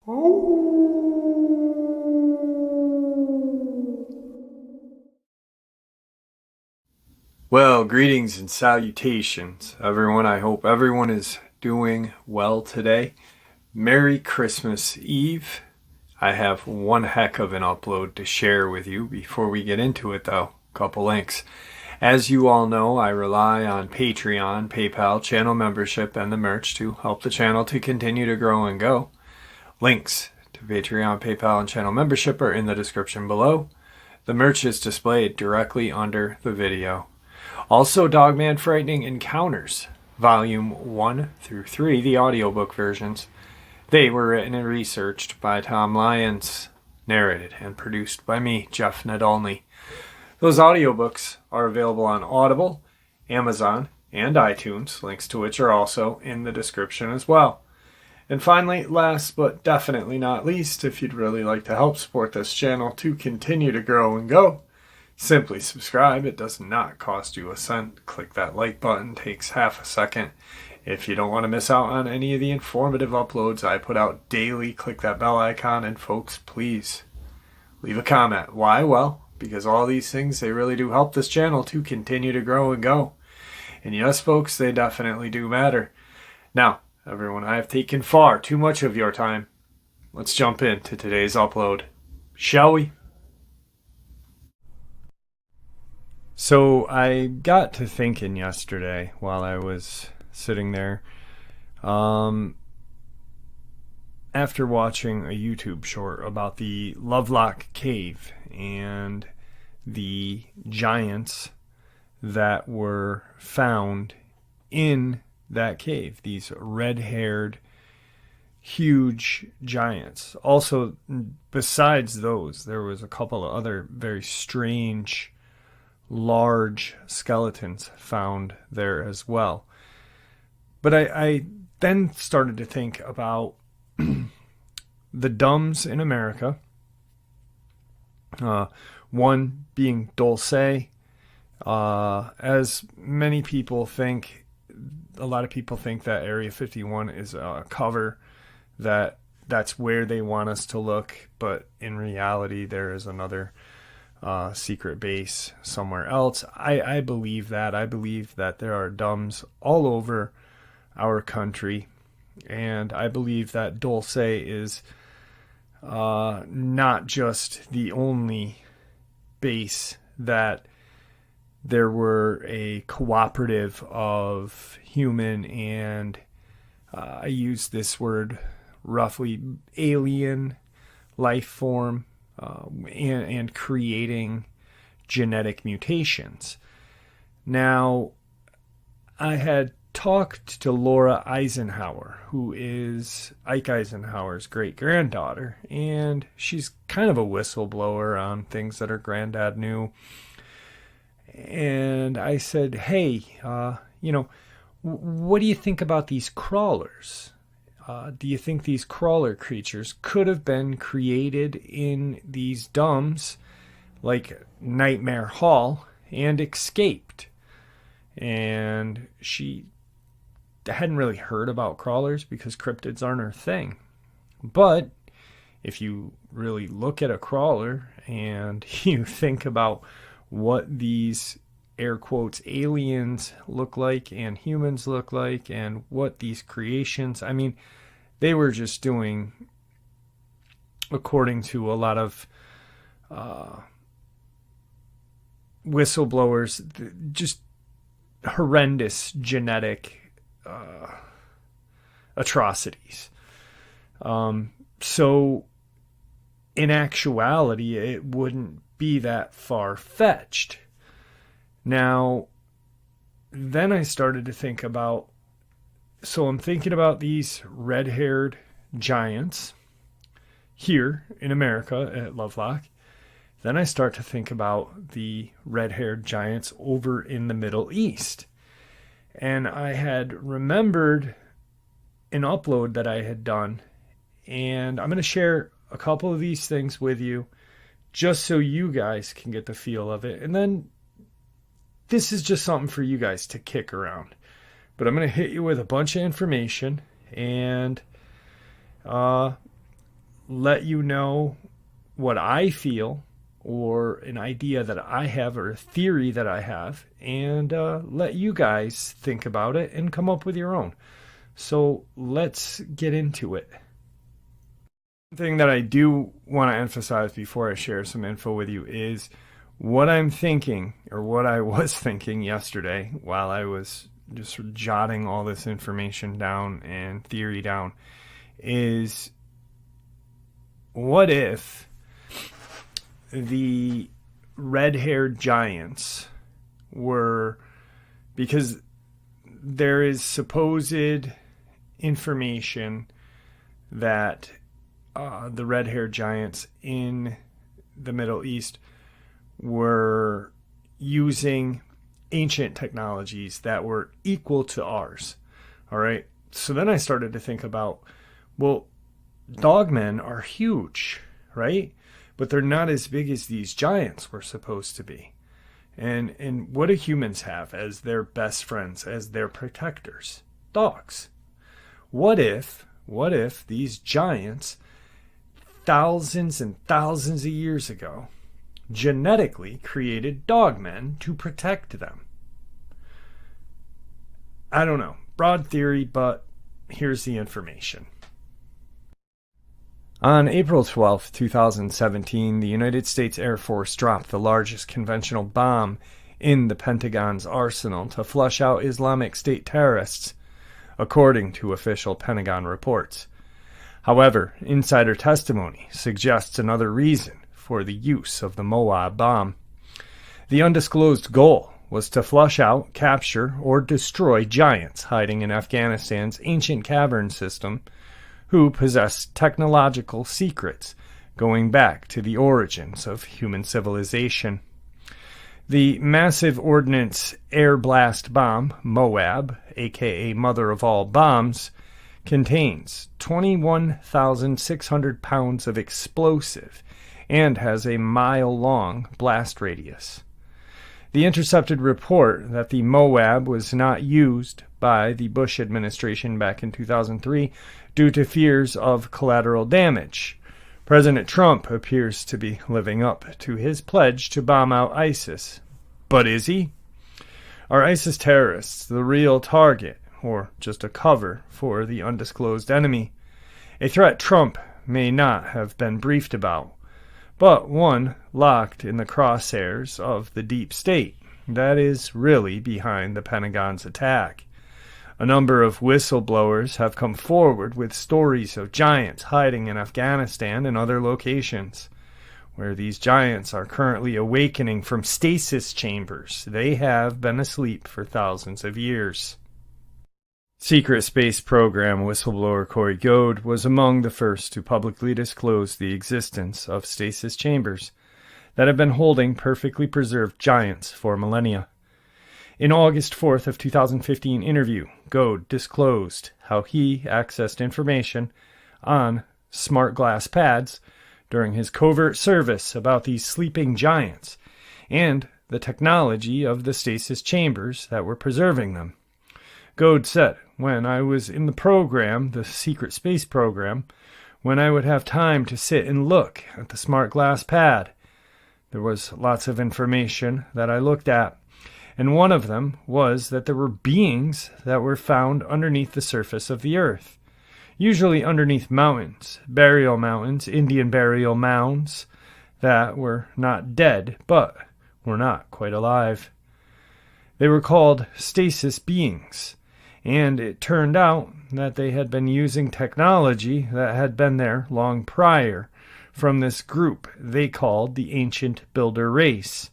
Well, greetings and salutations, everyone. I hope everyone is doing well today. Merry Christmas Eve. I have one heck of an upload to share with you. Before we get into it, though, a couple links. As you all know, I rely on Patreon, PayPal, channel membership, and the merch to help the channel to continue to grow and go. Links to Patreon, PayPal, and channel membership are in the description below. The merch is displayed directly under the video. Also, Dogman Frightening Encounters, Volume 1 through 3, the audiobook versions. They were written and researched by Tom Lyons, narrated and produced by me, Jeff Nadolny. Those audiobooks are available on Audible, Amazon, and iTunes, links to which are also in the description as well. And finally, last but definitely not least, if you'd really like to help support this channel to continue to grow and go, simply subscribe. It does not cost you a cent. Click that like button, takes half a second. If you don't want to miss out on any of the informative uploads I put out daily, click that bell icon, and folks, please leave a comment. Why? Well, because all these things, they really do help this channel to continue to grow and go. And yes, folks, they definitely do matter. Now, everyone, I have taken far too much of your time. Let's jump into today's upload, shall we? So I got to thinking yesterday while I was sitting there, after watching a YouTube short about the Lovelock Cave and the giants that were found in that cave, these red-haired, huge giants. Also, besides those, there was a couple of other very strange, large skeletons found there as well. But I then started to think about the dumbs in America. One being Dulce. As many people think, a lot of people think that Area 51 is a cover, that's where they want us to look, but in reality there is another secret base somewhere else. I believe that. I believe that there are dumbs all over our country, and I believe that Dulce is not just the only base, that there were a cooperative of human and I use this word roughly, alien life form and creating genetic mutations. Now, I had talked to Laura Eisenhower, who is Ike Eisenhower's great-granddaughter, and she's kind of a whistleblower on things that her granddad knew. And I said, hey, what do you think about these crawlers? Do you think these crawler creatures could have been created in these dumbs like Nightmare Hall and escaped? And she hadn't really heard about crawlers because cryptids aren't her thing. But if you really look at a crawler and you think about what these air quotes aliens look like and humans look like and what these creations, I mean, they were just doing, according to a lot of whistleblowers, just horrendous genetic atrocities. So in actuality, it wouldn't be that far-fetched. Now, then I started to think about, so I'm thinking about these red-haired giants here in America at Lovelock. Then I start to think about the red-haired giants over in the Middle East. And I had remembered an upload that I had done, and I'm going to share a couple of these things with you just so you guys can get the feel of it. And then this is just something for you guys to kick around. But I'm going to hit you with a bunch of information, and let you know what I feel, or an idea that I have, or a theory that I have, and let you guys think about it and come up with your own. So let's get into it. One thing that I do want to emphasize before I share some info with you is what I'm thinking, or what I was thinking yesterday while I was just jotting all this information down and theory down, is what if the red-haired giants were, because there is supposed information that the red-haired giants in the Middle East were using ancient technologies that were equal to ours. All right. So then I started to think about, well, dogmen are huge, right? But they're not as big as these giants were supposed to be. And what do humans have as their best friends, as their protectors? Dogs. What if these giants, thousands and thousands of years ago, genetically created dogmen to protect them? I don't know. Broad theory, but here's the information. On April 12, 2017, the United States Air Force dropped the largest conventional bomb in the Pentagon's arsenal to flush out Islamic State terrorists, according to official Pentagon reports. However, insider testimony suggests another reason for the use of the Moab bomb. The undisclosed goal was to flush out, capture, or destroy giants hiding in Afghanistan's ancient cavern system who possessed technological secrets going back to the origins of human civilization. The massive ordnance air blast bomb, Moab, aka Mother of All Bombs, contains 21,600 pounds of explosive and has a mile-long blast radius. The intercepted report that the Moab was not used by the Bush administration back in 2003 due to fears of collateral damage. President Trump appears to be living up to his pledge to bomb out ISIS. But is he? Are ISIS terrorists the real target, or just a cover for the undisclosed enemy? A threat Trump may not have been briefed about, but one locked in the crosshairs of the deep state that is really behind the Pentagon's attack. A number of whistleblowers have come forward with stories of giants hiding in Afghanistan and other locations, where these giants are currently awakening from stasis chambers. They have been asleep for thousands of years. Secret Space Program whistleblower Corey GOV'T was among the first to publicly disclose the existence of stasis chambers that have been holding perfectly preserved giants for millennia. In August 4th of 2015 interview, GOV'T disclosed how he accessed information on smart glass pads during his covert service about these sleeping giants and the technology of the stasis chambers that were preserving them. GOV'T said, when I was in the program, the Secret Space Program, when I would have time to sit and look at the smart glass pad, there was lots of information that I looked at. And one of them was that there were beings that were found underneath the surface of the earth, usually underneath mountains, burial mountains, Indian burial mounds that were not dead, but were not quite alive. They were called stasis beings, and it turned out that they had been using technology that had been there long prior from this group they called the Ancient Builder Race.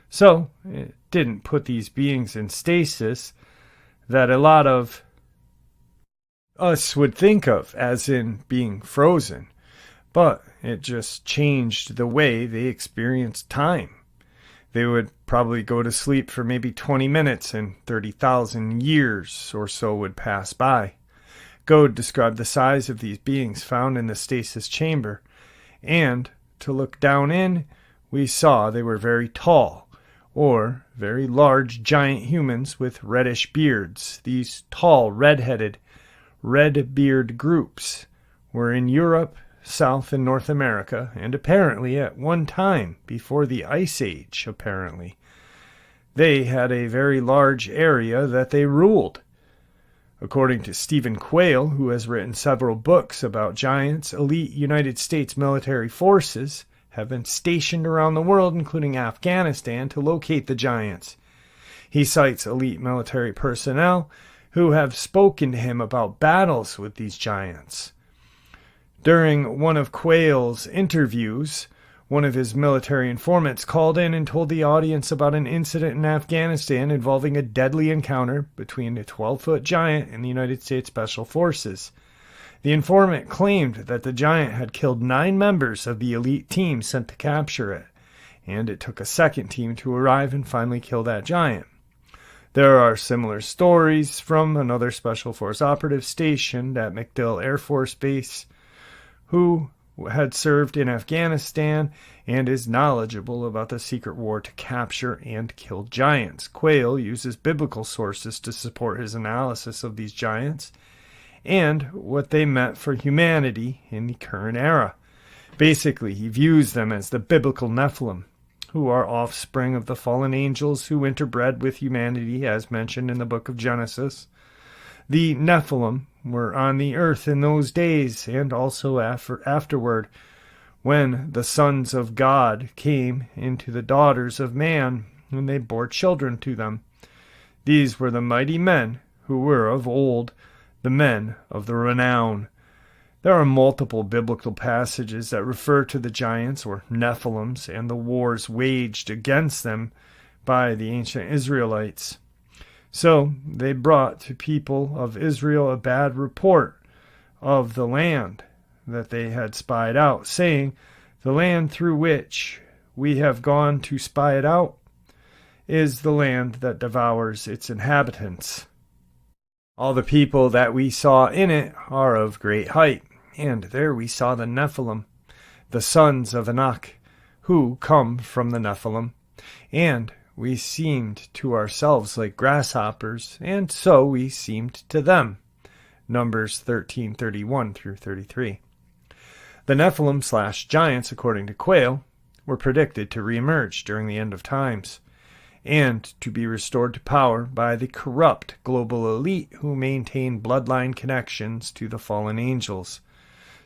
So, it didn't put these beings in stasis that a lot of us would think of as in being frozen, but it just changed the way they experienced time. They would probably go to sleep for maybe 20 minutes and 30,000 years or so would pass by. GOV'T described the size of these beings found in the stasis chamber, and to look down in, we saw they were very tall, or very large giant humans with reddish beards. These tall, red-headed, red-beard groups were in Europe, South and North America, and apparently at one time before the Ice Age, they had a very large area that they ruled. According to Stephen Quayle, who has written several books about giants, elite United States military forces have been stationed around the world, including Afghanistan, to locate the giants. He cites elite military personnel who have spoken to him about battles with these giants. During one of Quayle's interviews, one of his military informants called in and told the audience about an incident in Afghanistan involving a deadly encounter between a 12-foot giant and the United States Special Forces. The informant claimed that the giant had killed 9 members of the elite team sent to capture it, and it took a second team to arrive and finally kill that giant. There are similar stories from another Special Force operative stationed at MacDill Air Force Base who had served in Afghanistan and is knowledgeable about the secret war to capture and kill giants. Quayle uses biblical sources to support his analysis of these giants and what they meant for humanity in the current era. Basically, he views them as the biblical Nephilim, who are offspring of the fallen angels who interbred with humanity, as mentioned in the book of Genesis. The Nephilim were on the earth in those days and also afterward, when the sons of God came into the daughters of man, and they bore children to them. These were the mighty men who were of old, the men of the renown. There are multiple biblical passages that refer to the giants, or Nephilims, and the wars waged against them by the ancient Israelites. So they brought to people of Israel a bad report of the land that they had spied out, saying, "The land through which we have gone to spy it out is the land that devours its inhabitants. All the people that we saw in it are of great height, and there we saw the Nephilim, the sons of Anak, who come from the Nephilim, and we seemed to ourselves like grasshoppers, and so we seemed to them." Numbers 13:31 through 33. The Nephilim/giants, according to Quayle, were predicted to reemerge during the end of times, and to be restored to power by the corrupt global elite who maintain bloodline connections to the fallen angels.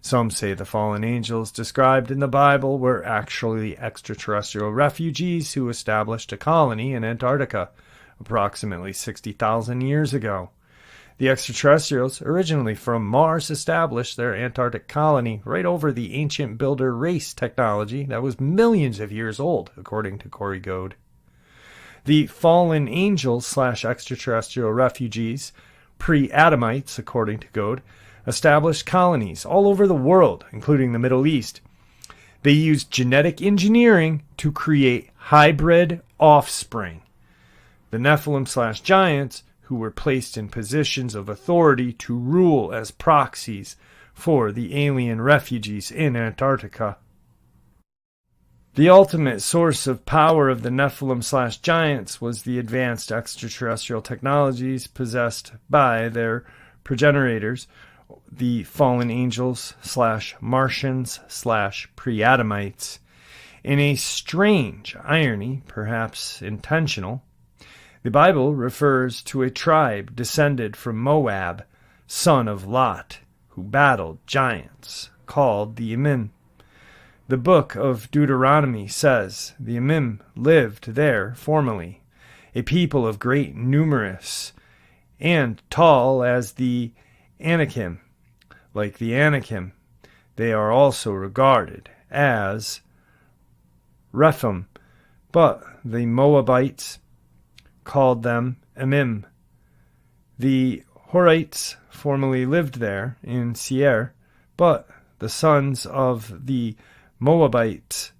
Some say the fallen angels described in the Bible were actually extraterrestrial refugees who established a colony in Antarctica approximately 60,000 years ago. The extraterrestrials, originally from Mars, established their Antarctic colony right over the ancient builder race technology that was millions of years old, according to GOV'T. The fallen angels/extraterrestrial refugees, pre-Adamites, according to GOV'T, established colonies all over the world, including the Middle East. They used genetic engineering to create hybrid offspring. The Nephilim/giants, who were placed in positions of authority to rule as proxies for the alien refugees in Antarctica. The ultimate source of power of the Nephilim/giants was the advanced extraterrestrial technologies possessed by their progenitors, the fallen angels/Martians/pre-Adamites. In a strange irony, perhaps intentional, the Bible refers to a tribe descended from Moab, son of Lot, who battled giants, called the Emim. The book of Deuteronomy says the Emim lived there formerly, a people of great numerous, and tall as the Anakim. Like the Anakim, they are also regarded as Rephaim, but the Moabites called them Emim. The Horites formerly lived there in Seir, but the sons of the Moabites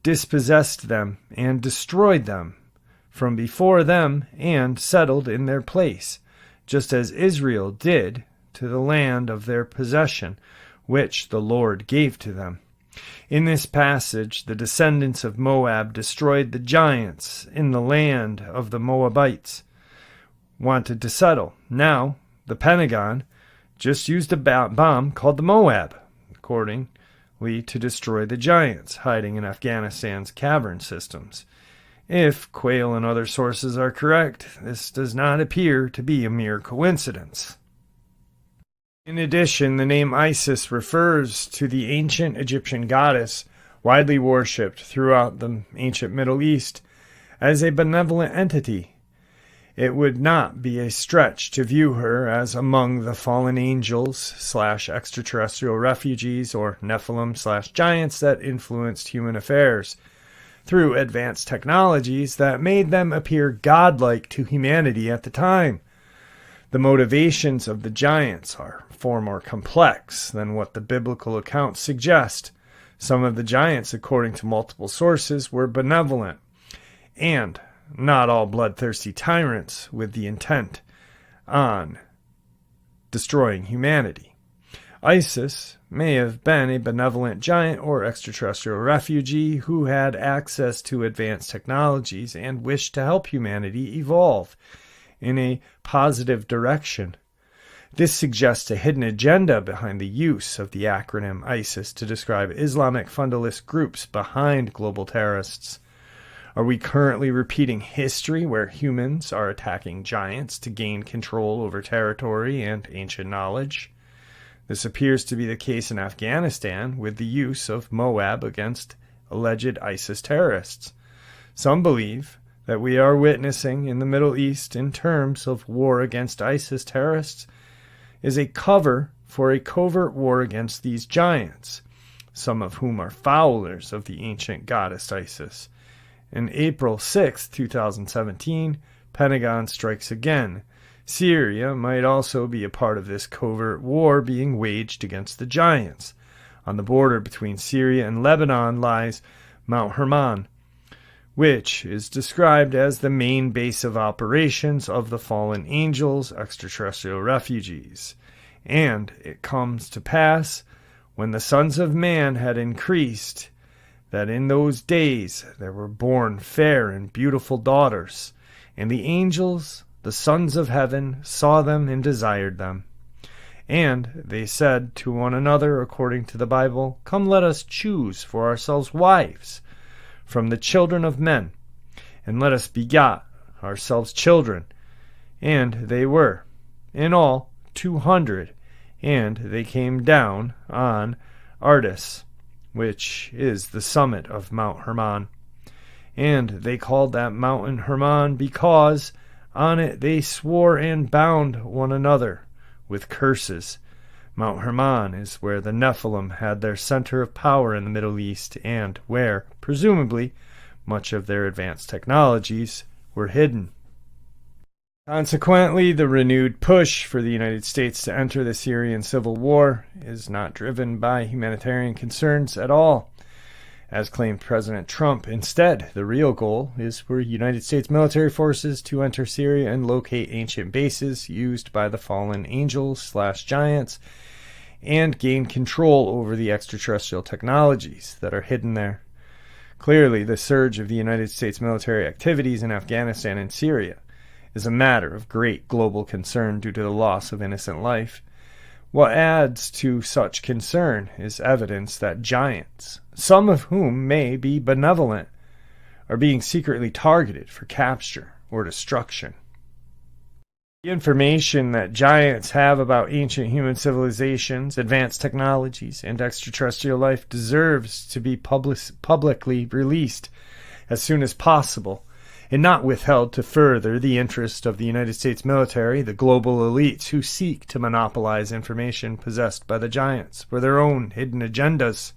dispossessed them and destroyed them from before them and settled in their place, just as Israel did to the land of their possession, which the Lord gave to them. In this passage, the descendants of Moab destroyed the giants in the land of the Moabites, wanted to settle. Now, the Pentagon just used a bomb called the Moab, accordingly, to destroy the giants hiding in Afghanistan's cavern systems. If Quayle and other sources are correct, this does not appear to be a mere coincidence. In addition, the name Isis refers to the ancient Egyptian goddess widely worshipped throughout the ancient Middle East as a benevolent entity. It would not be a stretch to view her as among the fallen angels / extraterrestrial refugees or NEPHILIM / giants that influenced human affairs through advanced technologies that made them appear godlike to humanity at the time. The motivations of the giants are far more complex than what the biblical accounts suggest. Some of the giants, according to multiple sources, were benevolent, and not all bloodthirsty tyrants with the intent on destroying humanity. Isis may have been a benevolent giant or extraterrestrial refugee who had access to advanced technologies and wished to help humanity evolve in a positive direction. This suggests a hidden agenda behind the use of the acronym ISIS to describe Islamic fundamentalist groups behind global terrorists. Are we currently repeating history where humans are attacking giants to gain control over territory and ancient knowledge? This appears to be the case in Afghanistan with the use of Moab against alleged ISIS terrorists. Some believe that we are witnessing in the Middle East in terms of war against ISIS terrorists is a cover for a covert war against these giants, some of whom are followers of the ancient goddess Isis. On April 6, 2017, Pentagon strikes again. Syria might also be a part of this covert war being waged against the giants. On the border between Syria and Lebanon lies Mount Hermon, which is described as the main base of operations of the fallen angels, extraterrestrial refugees. And it comes to pass, when the sons of man had increased, that in those days there were born fair and beautiful daughters, and the angels, the sons of heaven, saw them and desired them. And they said to one another, according to the Bible, "Come, let us choose for ourselves wives from the children of men, and let us beget ourselves children." And they were, in all, 200, and they came down on Ardis, which is the summit of Mount Hermon. And they called that mountain Hermon because on it they swore and bound one another with curses. Mount Hermon is where the Nephilim had their center of power in the Middle East and where, presumably, much of their advanced technologies were hidden. Consequently, the renewed push for the United States to enter the Syrian civil war is not driven by humanitarian concerns at all, as claimed President Trump. Instead, the real goal is for United States military forces to enter Syria and locate ancient bases used by the fallen angels / giants and gain control over the extraterrestrial technologies that are hidden there. Clearly, the surge of the United States military activities in Afghanistan and Syria is a matter of great global concern due to the loss of innocent life. What adds to such concern is evidence that giants, some of whom may be benevolent, are being secretly targeted for capture or destruction. The information that giants have about ancient human civilizations, advanced technologies, and extraterrestrial life deserves to be publicly released as soon as possible, and not withheld to further the interest of the United States military, the global elites who seek to monopolize information possessed by the giants for their own hidden agendas.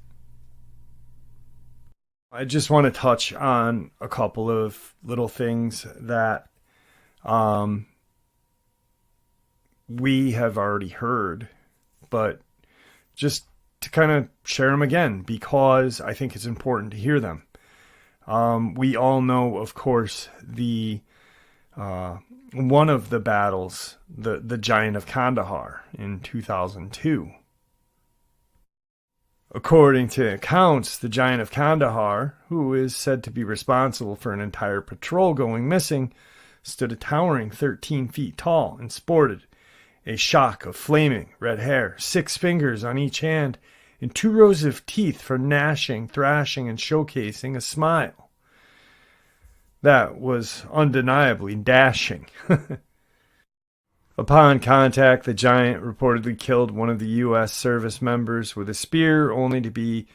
I just want to touch on a couple of little things that we have already heard, but just to kind of share them again because I think it's important to hear them. We all know, of course, the one of the battles, the Giant of Kandahar in 2002. According to accounts, the Giant of Kandahar, who is said to be responsible for an entire patrol going missing, stood a towering 13 feet tall and sported a shock of flaming red hair, 6 fingers on each hand, and 2 rows of teeth for gnashing, thrashing, and showcasing a smile that was undeniably dashing. Upon contact, the giant reportedly killed one of the U.S. service members with a spear, only to be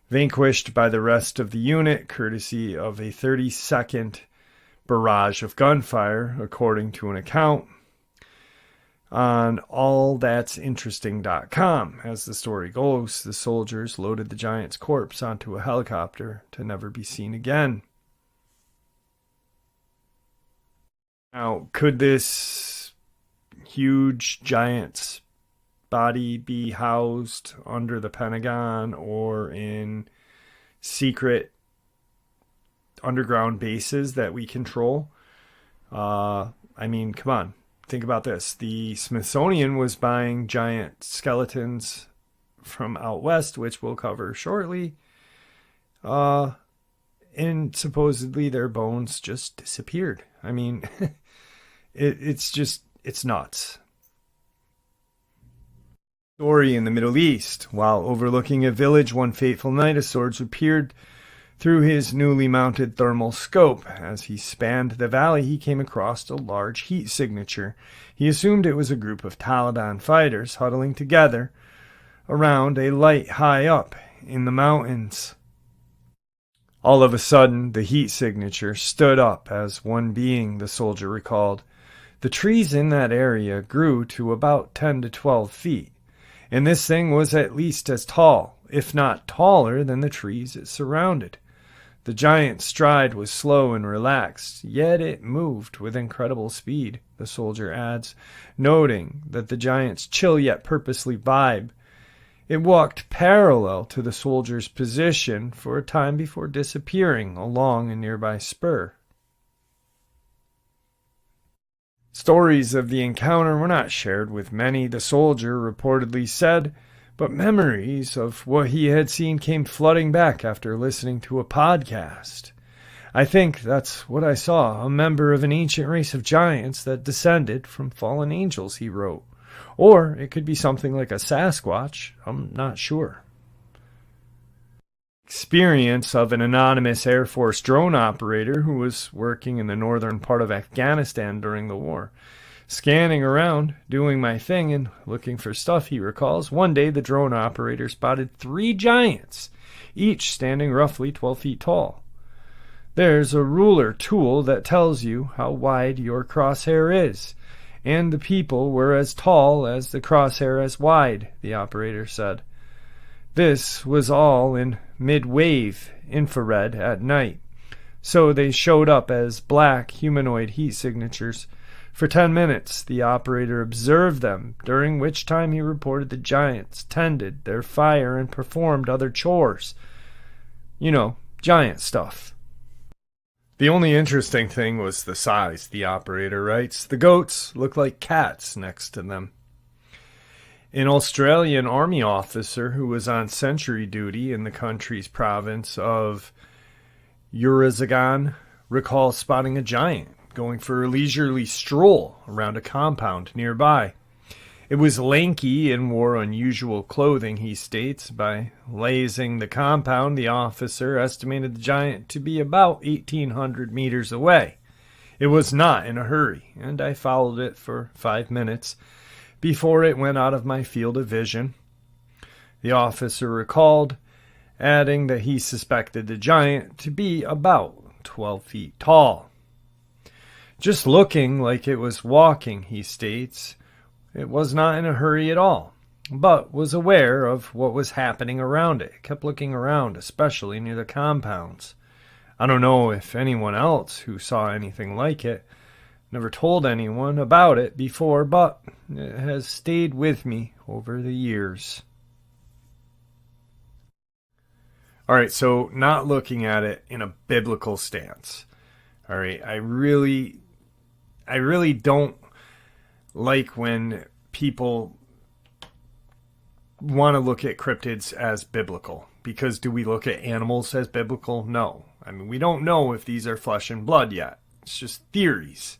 vanquished by the rest of the unit, courtesy of a 30-second barrage of gunfire, according to an account on allthat'sinteresting.com. As the story goes, the soldiers loaded the giant's corpse onto a helicopter to never be seen again. Now, could this huge giant's body be housed under the Pentagon or in secret underground bases that we control? I mean, come on. Think about this. The Smithsonian was buying giant skeletons from out west, which we'll cover shortly. And supposedly their bones just disappeared. I mean, it's nuts. Story in the Middle East. While overlooking a village one fateful night, a swordsman peered through his newly mounted thermal scope. As he spanned the valley, he came across a large heat signature. He assumed it was a group of Taliban fighters huddling together around a light high up in the mountains. All of a sudden, the heat signature stood up as one being, the soldier recalled. The trees in that area grew to about 10 to 12 feet, and this thing was at least as tall, if not taller, than the trees it surrounded. The giant's stride was slow and relaxed, yet it moved with incredible speed, the soldier adds, noting that the giant's chill yet purposely vibe. It walked parallel to the soldier's position for a time before disappearing along a nearby spur. Stories of the encounter were not shared with many, the soldier reportedly said, but memories of what he had seen came flooding back after listening to a podcast. I think that's what I saw, a member of an ancient race of giants that descended from fallen angels, he wrote. Or it could be something like a Sasquatch, I'm not sure. Experience of an anonymous Air Force drone operator who was working in the northern part of Afghanistan during the war. Scanning around, doing my thing, and looking for stuff, he recalls. One day, the drone operator spotted 3 giants, each standing roughly 12 feet tall. There's a ruler tool that tells you how wide your crosshair is, and the people were as tall as the crosshair as wide, the operator said. This was all in mid-wave infrared at night, so they showed up as black humanoid heat signatures. For 10 minutes, the operator observed them, during which time he reported the giants tended their fire and performed other chores. You know, giant stuff. The only interesting thing was the size, the operator writes. The goats looked like cats next to them. An Australian army officer who was on sentry duty in the country's province of Urazagan recalls spotting a giant going for a leisurely stroll around a compound nearby. It was lanky and wore unusual clothing, he states. By lasing the compound, the officer estimated the giant to be about 1,800 meters away. It was not in a hurry, and I followed it for 5 minutes before it went out of my field of vision. The officer recalled, adding that he suspected the giant to be about 12 feet tall. Just looking like it was walking, he states. It was not in a hurry at all, but was aware of what was happening around it. It kept looking around, especially near the compounds. I don't know if anyone else who saw anything like it. Never told anyone about it before, but it has stayed with me over the years. All right, so not looking at it in a biblical stance. All right, I really don't like when people want to look at cryptids as biblical. Because do we look at animals as biblical? No. I mean, we don't know if these are flesh and blood yet. It's just theories.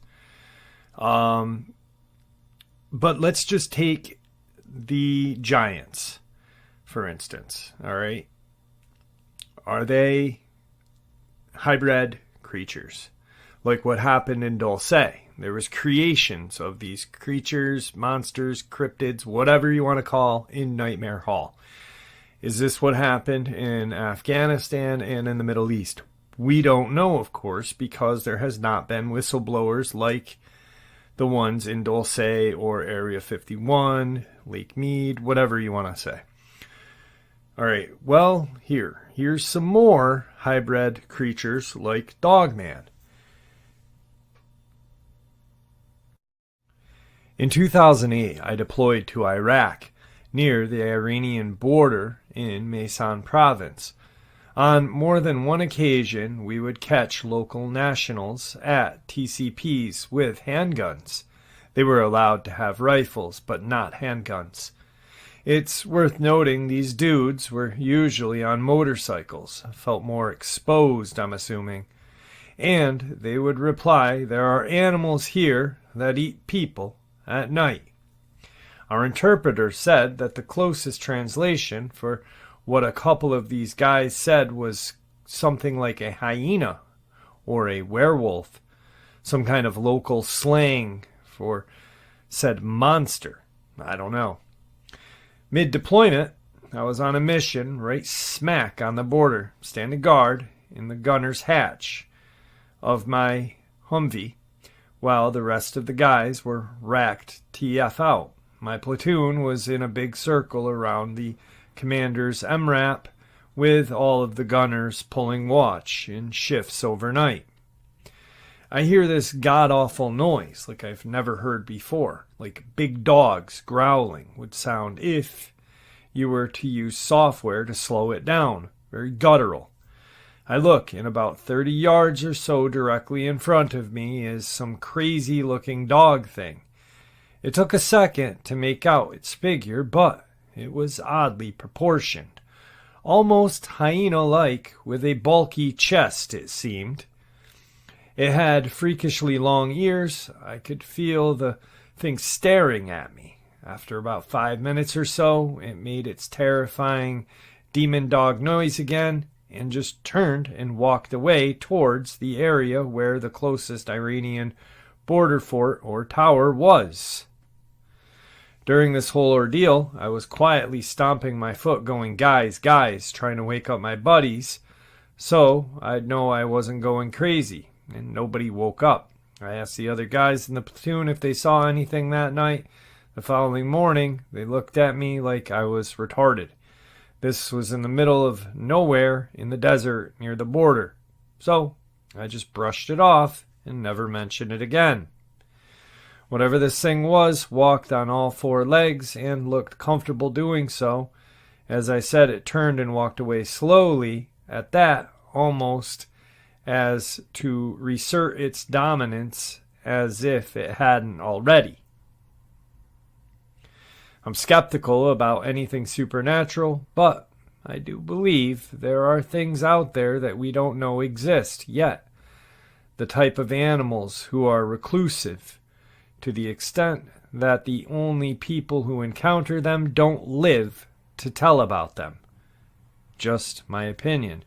But let's just take the giants, for instance, all right? Are they hybrid creatures? Like what happened in Dulce. There was creations of these creatures, monsters, cryptids, whatever you want to call, in Nightmare Hall. Is this what happened in Afghanistan and in the Middle East? We don't know, of course, because there has not been whistleblowers like the ones in Dulce or Area 51, Lake Mead, whatever you want to say. All right, well, here's some more hybrid creatures like Dogman. In 2008, I deployed to Iraq, near the Iranian border in Maysan province. On more than one occasion, we would catch local nationals at TCPs with handguns. They were allowed to have rifles, but not handguns. It's worth noting these dudes were usually on motorcycles, felt more exposed, I'm assuming. And they would reply, "There are animals here that eat people at night." Our interpreter said that the closest translation for what a couple of these guys said was something like a hyena or a werewolf, some kind of local slang for said monster. I don't know. Mid-deployment, I was on a mission right smack on the border, standing guard in the gunner's hatch of my Humvee, while the rest of the guys were racked TF out. My platoon was in a big circle around the commander's MRAP, with all of the gunners pulling watch in shifts overnight. I hear this god-awful noise like I've never heard before, like big dogs growling would sound if you were to use software to slow it down, very guttural. I look, and about 30 yards or so directly in front of me is some crazy-looking dog thing. It took a second to make out its figure, but it was oddly proportioned. Almost hyena-like, with a bulky chest, it seemed. It had freakishly long ears. I could feel the thing staring at me. After about 5 minutes or so, it made its terrifying demon dog noise again and just turned and walked away towards the area where the closest Iranian border fort or tower was. During this whole ordeal, I was quietly stomping my foot going, "Guys, guys," trying to wake up my buddies so I'd know I wasn't going crazy, and nobody woke up. I asked the other guys in the platoon if they saw anything that night. The following morning, they looked at me like I was retarded. This was in the middle of nowhere in the desert near the border, so I just brushed it off and never mentioned it again. Whatever this thing was walked on all four legs and looked comfortable doing so. As I said, it turned and walked away slowly, at that almost as to reassert its dominance as if it hadn't already. I'm skeptical about anything supernatural, but I do believe there are things out there that we don't know exist yet. The type of animals who are reclusive, to the extent that the only people who encounter them don't live to tell about them. Just my opinion.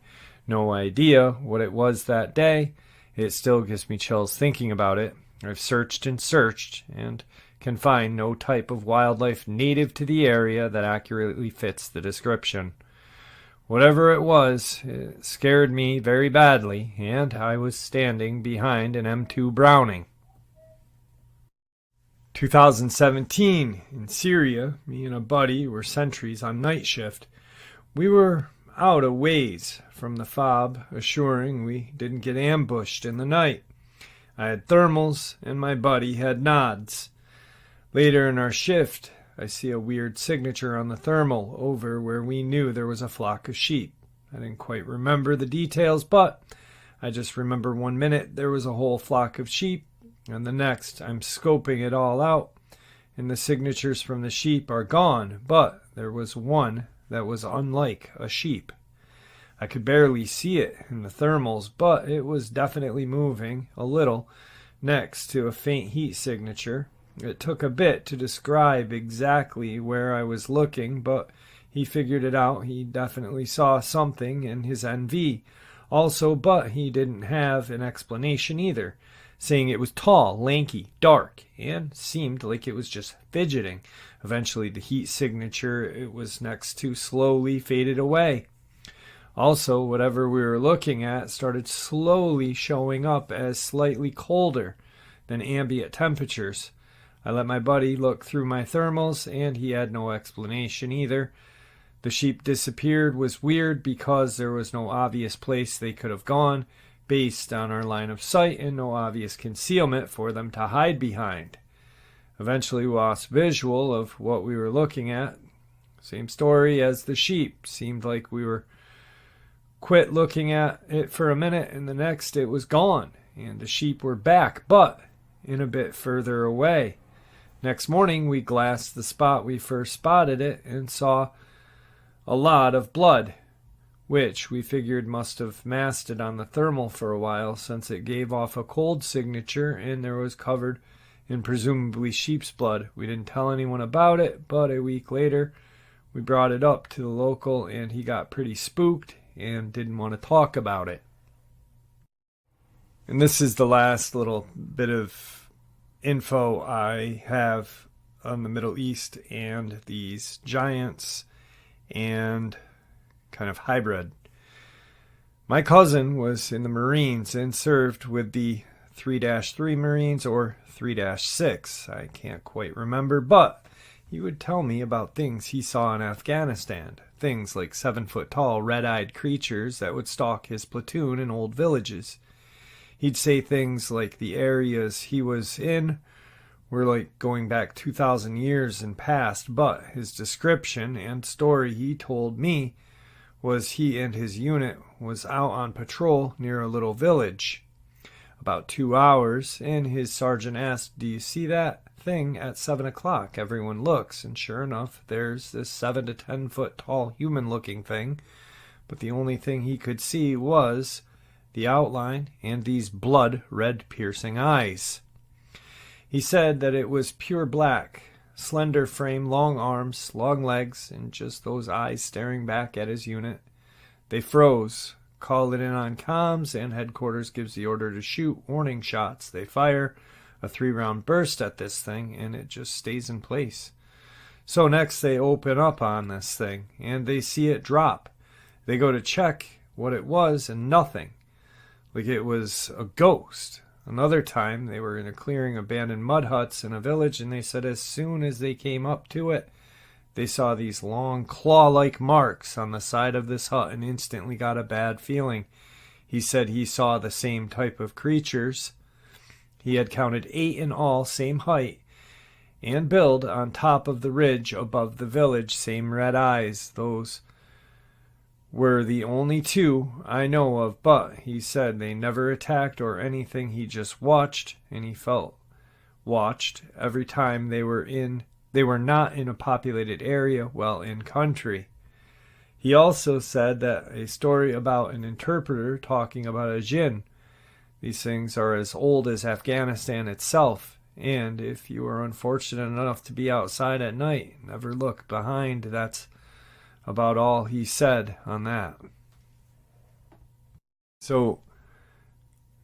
No idea what it was that day. It still gives me chills thinking about it. I've searched and can find no type of wildlife native to the area that accurately fits the description. Whatever it was, it scared me very badly, and I was standing behind an M2 Browning. 2017, in Syria, me and a buddy were sentries on night shift. We were out a ways from the fob, assuring we didn't get ambushed in the night. I had thermals, and my buddy had nods. Later in our shift, I see a weird signature on the thermal over where we knew there was a flock of sheep. I didn't quite remember the details, but I just remember 1 minute there was a whole flock of sheep, and the next I'm scoping it all out, and the signatures from the sheep are gone, but there was one that was unlike a sheep. I could barely see it in the thermals, but it was definitely moving a little next to a faint heat signature. It took a bit to describe exactly where I was looking, but He figured it out. He definitely saw something in his NV. Also, but he didn't have an explanation either, saying it was tall, lanky, dark, and seemed like it was just fidgeting. Eventually, the heat signature it was next to slowly faded away. Also, whatever we were looking at started slowly showing up as slightly colder than ambient temperatures. I let my buddy look through my thermals, and he had no explanation either. The sheep disappeared was weird because there was no obvious place they could have gone based on our line of sight and no obvious concealment for them to hide behind. Eventually we lost visual of what we were looking at. Same story as the sheep. Seemed like we were quit looking at it for a minute, and the next it was gone, and the sheep were back, but in a bit further away. Next morning we glassed the spot we first spotted it and saw a lot of blood, which we figured must have masted on the thermal for a while since it gave off a cold signature and there was covered in presumably sheep's blood. We didn't tell anyone about it, but a week later we brought it up to the local and he got pretty spooked and didn't want to talk about it. And this is the last little bit of info I have on the Middle East and these giants and kind of hybrid. My cousin was in the Marines and served with the 3-3 Marines or 3-6. I can't quite remember, but he would tell me about things he saw in Afghanistan. Things like 7-foot-tall, red-eyed creatures that would stalk his platoon in old villages. He'd say things like the areas he was in were like going back 2,000 years and past, but his description and story he told me was he and his unit was out on patrol near a little village. About 2 hours, and his sergeant asked, "Do you see that thing at 7 o'clock? Everyone looks, and sure enough, there's this 7 to 10 foot tall human-looking thing, but the only thing he could see was the outline and these blood-red piercing eyes." He said that it was pure black, slender frame, long arms, long legs, and just those eyes staring back at his unit. They froze, called it in on comms, and headquarters gives the order to shoot warning shots. They fire a 3-round burst at this thing, and it just stays in place. So next they open up on this thing, and they see it drop. They go to check what it was, and nothing. Like it was a ghost. Another time, they were in a clearing, abandoned mud huts in a village, and they said as soon as they came up to it, they saw these long claw-like marks on the side of this hut and instantly got a bad feeling. He said he saw the same type of creatures. He had counted 8 in all, same height and build, on top of the ridge above the village, same red eyes. Those were the only 2 I know of, but he said they never attacked or anything. He just watched, and he felt watched every time they were not in a populated area, well, in country. He also said that a story about an interpreter talking about a jinn. These things are as old as Afghanistan itself, and if you are unfortunate enough to be outside at night, never look behind. That's about all he said on that. So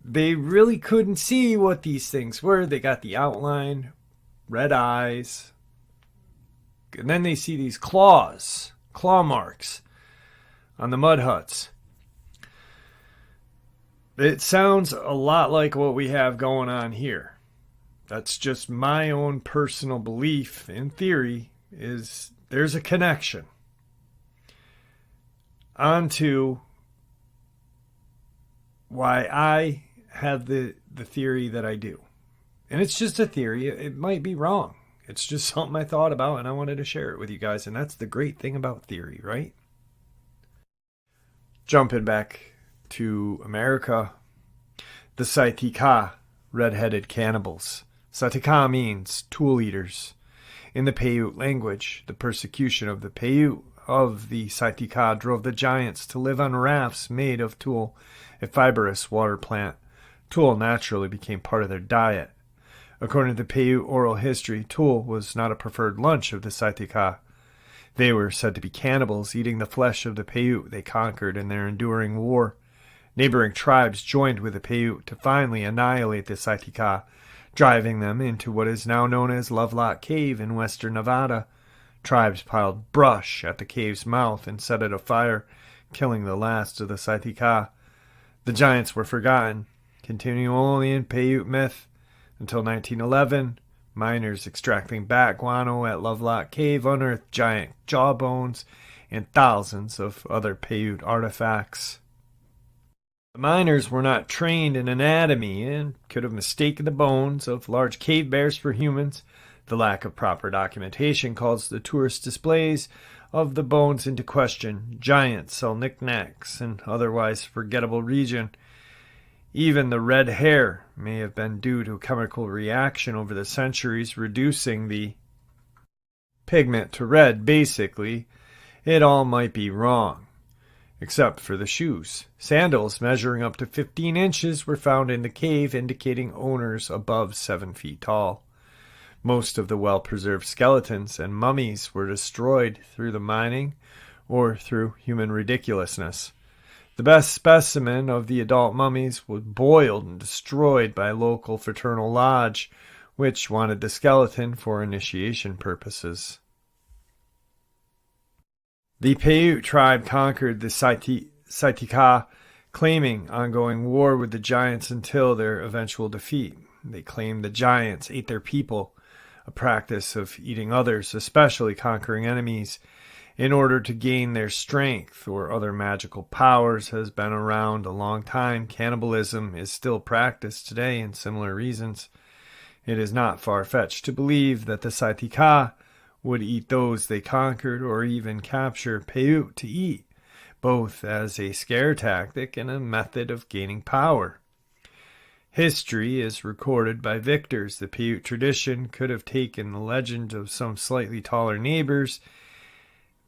they really couldn't see what these things were. They got the outline, red eyes, and then they see these claw marks on the mud huts. It sounds a lot like what we have going on here. That's just my own personal belief and theory, is there's a connection. On to why I have the theory that I do. And it's just a theory. It might be wrong. It's just something I thought about and I wanted to share it with you guys. And that's the great thing about theory, right? Jumping back to America, the Saitika, red-headed cannibals. Saitika means tool eaters. In the Paiute language, the persecution of the Paiute of the Saitika drove the giants to live on rafts made of tul, a fibrous water plant. Tul naturally became part of their diet. According to the Paiute oral history, tul was not a preferred lunch of the Saitika. They were said to be cannibals, eating the flesh of the Paiute they conquered in their enduring war. Neighboring tribes joined with the Paiute to finally annihilate the Saitika, driving them into what is now known as Lovelock Cave in western Nevada. Tribes piled brush at the cave's mouth and set it afire, killing the last of the Saitika. The giants were forgotten, continuing only in Paiute myth until 1911. Miners extracting bat guano at Lovelock Cave unearthed giant jawbones and thousands of other Paiute artifacts. The miners were not trained in anatomy and could have mistaken the bones of large cave bears for humans. The lack of proper documentation calls the tourist displays of the bones into question. Giants sell knickknacks in otherwise forgettable region. Even the red hair may have been due to a chemical reaction over the centuries, reducing the pigment to red. Basically, it all might be wrong, except for the shoes. Sandals measuring up to 15 inches were found in the cave, indicating owners above 7 feet tall. Most of the well-preserved skeletons and mummies were destroyed through the mining or through human ridiculousness. The best specimen of the adult mummies was boiled and destroyed by a local fraternal lodge, which wanted the skeleton for initiation purposes. The Paiute tribe conquered the Saitika, claiming ongoing war with the giants until their eventual defeat. They claimed the giants ate their people, a practice of eating others, especially conquering enemies, in order to gain their strength or other magical powers, has been around a long time. Cannibalism is still practiced today in similar reasons. It is not far-fetched to believe that the Saitika would eat those they conquered or even capture Paiute to eat, both as a scare tactic and a method of gaining power. History is recorded by victors. The Paiute tradition could have taken the legend of some slightly taller neighbors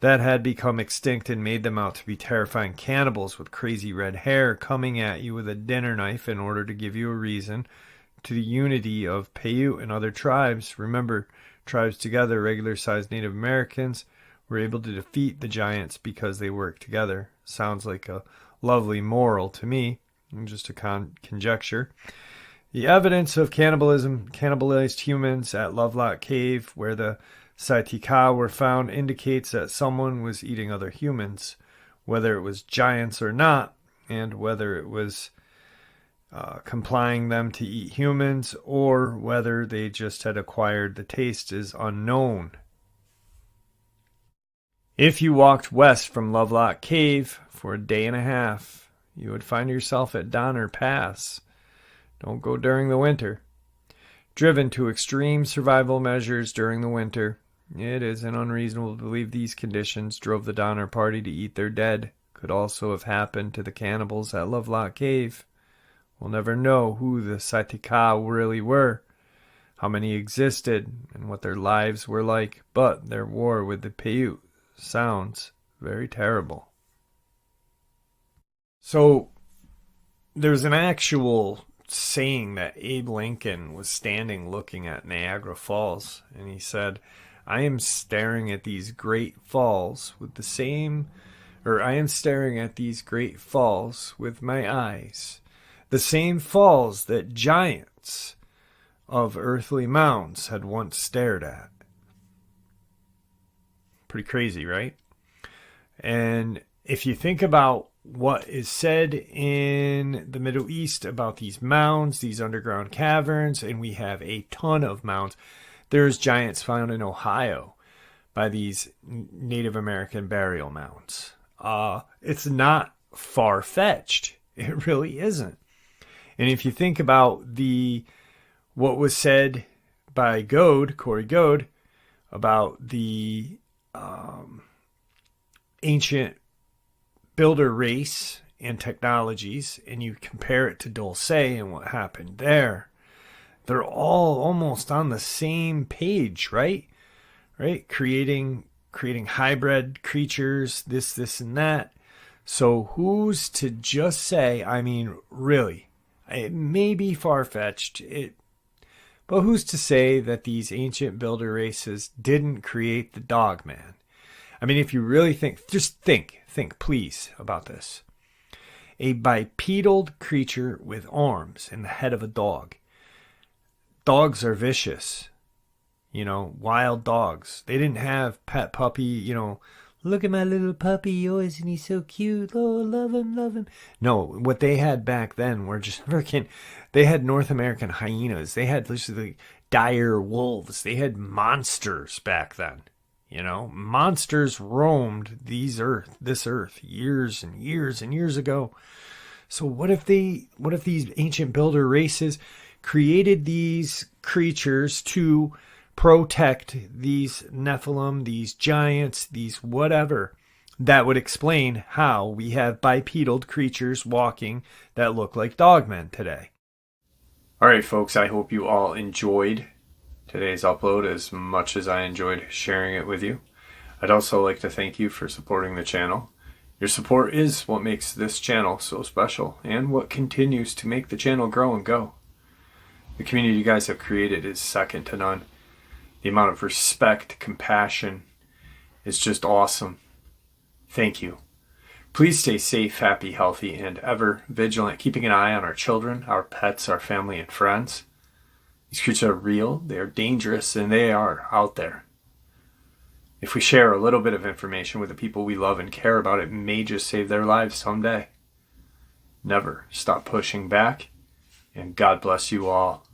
that had become extinct and made them out to be terrifying cannibals with crazy red hair coming at you with a dinner knife in order to give you a reason to the unity of Paiute and other tribes. Remember, tribes together, regular-sized Native Americans, were able to defeat the giants because they worked together. Sounds like a lovely moral to me, just a conjecture. The evidence of cannibalism, cannibalized humans at Lovelock Cave, where the Saitika were found, indicates that someone was eating other humans, whether it was giants or not, and whether it was complying them to eat humans, or whether they just had acquired the taste is unknown. If you walked west from Lovelock Cave for a day and a half, you would find yourself at Donner Pass. Don't go during the winter. Driven to extreme survival measures during the winter, it isn't unreasonable to believe these conditions drove the Donner Party to eat their dead. Could also have happened to the cannibals at Lovelock Cave. We'll never know who the Saitika really were, how many existed, and what their lives were like, but their war with the Paiute sounds very terrible. So, there's an actual saying that Abe Lincoln was standing looking at Niagara Falls, and he said, I am staring at these great falls with my eyes, the same falls that giants of earthly mounds had once stared at. Pretty crazy, right? And if you think about what is said in the Middle East about these mounds, these underground caverns, and we have a ton of mounds. There's giants found in Ohio by these Native American burial mounds. It's not far-fetched. It really isn't. And if you think about what was said by Corey Goad, about the ancient builder race and technologies, and you compare it to Dulce and what happened there, they're all almost on the same page, right? Creating hybrid creatures, this and that. So who's to just say, I mean, really, it may be far-fetched, but who's to say that these ancient builder races didn't create the Dogman? I mean, if you really think, just think please about this. A bipedal creature with arms and the head of a dog. Dogs are vicious. You know, wild dogs. They didn't have pet puppy, you know, look at my little puppy, oh, isn't he so cute? Oh, love him, love him. No, what they had back then were just freaking, they had North American hyenas. They had literally dire wolves. They had monsters back then. You know, monsters roamed this earth years and years and years ago. So what if these ancient builder races created these creatures to protect these Nephilim, these giants, these whatever? That would explain how we have bipedal creatures walking that look like Dogman today. All right, folks, I hope you all enjoyed today's upload as much as I enjoyed sharing it with you. I'd also like to thank you for supporting the channel. Your support is what makes this channel so special and what continues to make the channel grow and go. The community you guys have created is second to none. The amount of respect, compassion is just awesome. Thank you. Please stay safe, happy, healthy, and ever vigilant, keeping an eye on our children, our pets, our family, and friends. These creatures are real, they are dangerous, and they are out there. If we share a little bit of information with the people we love and care about, it may just save their lives someday. Never stop pushing back, and God bless you all.